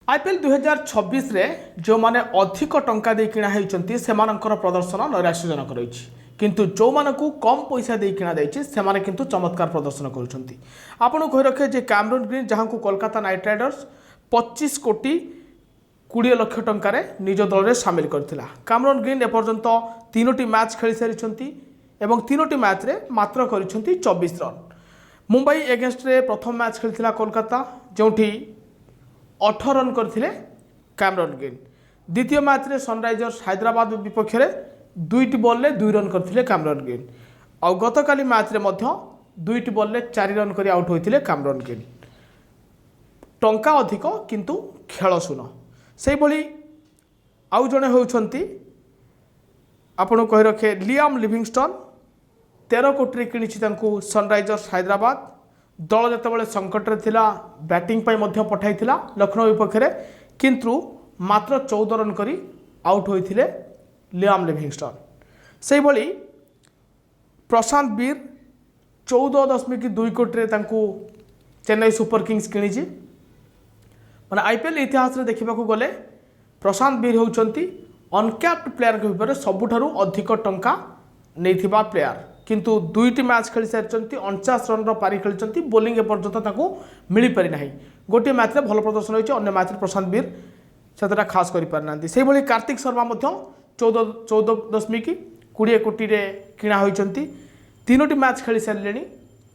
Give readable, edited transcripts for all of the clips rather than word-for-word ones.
IPL 2026 रे जो माने अधिक टंका दे किना होती से प्रदर्शन नैराश्यजनक रही किंतु जो मानकु कम पैसा दे किना जाइए से किंतु चमत्कार प्रदर्शन करुँच कही रखे जे कैमरून ग्रीन जहाँ को कोलकाता नाइट राइडर्स 25 कोटी 20 लाख टंकार निज दल में सामिल करथिला। कैमरून ग्रीन एपर्यंत 3टी मैच खेली सारी एवं 3टी मैच रे मात्र करिसेंती 24 रन। मुंबई एगेंस्ट रे प्रथम मैच खेली कोलकाता जोठी 18 रन करथिले कैमरून ग्रीन। द्वितीय मैच रे सनराइजर्स हैदराबाद विपक्ष में 2टी बॉल रे 2 रन करथिले कैमरून ग्रीन। और गतकाली मैच रे मध्य 2टी बॉल रे 4 रन करी आउट होइथिले कैमरून ग्रीन। टंका अधिक किंतु खेल शून से भली आउ जड़े होती आपण कही रखे लियाम लिविंगस्टन 13 कोटी किणी सनराइजर्स हैदराबाद दल जितेबाला संकट में थिला बैटिंग पाई पठाई लखनऊ विपक्ष में किंतु मात्र 14 रन करी आउट होइथिले लियाम लिविंगस्टन। से भली प्रशांत वीर 14.2 कोटी चेन्नई सुपर किंग्स किणी माने आईपीएल इतिहास रे देखा गले प्रशांत वीर होउचंती अनकैप्ड प्लेयर के विपर सबुठारु अधिक टंका नैथिबा प्लेयर किंतु 2टी मैच खेली सारी 49 रन पारी खेली बोलिंग एपर्यंत मिल पारि नाही। गोटे मैच रे भल प्रदर्शन होइछ अन्य मैच रे प्रशांत वीर सेतटा खास करि पार नांती। से भली कार्तिक शर्मा मध्य 14.20 कोटी रे किणा होइचंती। 3टी मैच खेली सारे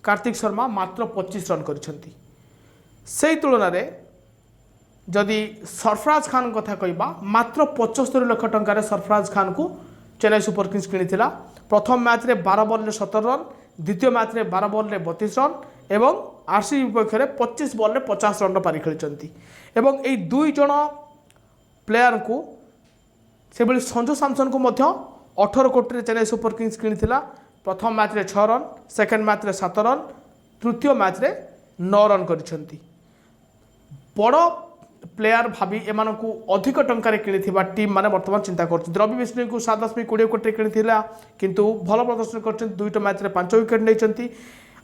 कार्तिक शर्मा मात्र 25 रन करिसंती। से तुलना रे जदि सरफराज खान कथा कहबा मात्र 75 लाख टंकार सरफराज खान को चेन्नई सुपर किंग्स किनी प्रथम मैच रे 12 बॉल रे 17 रन द्वितीय मैच रे 12 बॉल रे 32 रन एवं आरसीबी विपक्ष में 25 बॉल रे 50 रन पारी खेली एवं यही 2 जण प्लेयर को से भली संजू सैमसन को मध्य 18 कोटी चेन्नई सुपर किंग्स किनी प्रथम मैच रे 6 रन सेकेंड मैच रे 7 रन तृतीय मैच रे 9 रन करिसेंती। बड़ प्लेयर भावी एमान को अधिक टंकार किनी टीम माने वर्तमान चिंता कर रवि बिश्नोई को 7.20 कोटी किनी किंतु भल प्रदर्शन कर 2टा मैच रे 5 विकेट नहीं।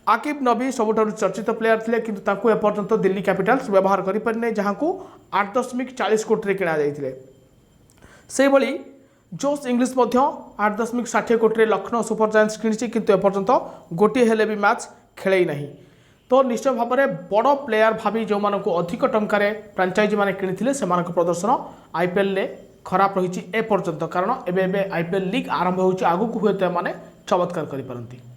आकिब नबी सबुठारु चर्चित प्लेयर थिले किंतु तांको एपर्यंत दिल्ली कैपिटल्स व्यवहार करि परिने जहां को 8.40 कोटी किना जाइथिले। से भली जोश इंग्लिश 8.60 कोटी लखनऊ सुपर जायंट्स किनी किंतु एपर्यंत गोटे हेले भी मैच खेले नहीं। तो निश्चय भाव में बड़ प्लेयर भावी जो मानक अधिक टंकार फ्रांचाइजी मैंने किनी से प्रदर्शन आईपीएल रे खराब रही एपर्यंत कारण एबे आईपीएल लीग आरंभ होगी आगू हुए तो चमत्कार करें।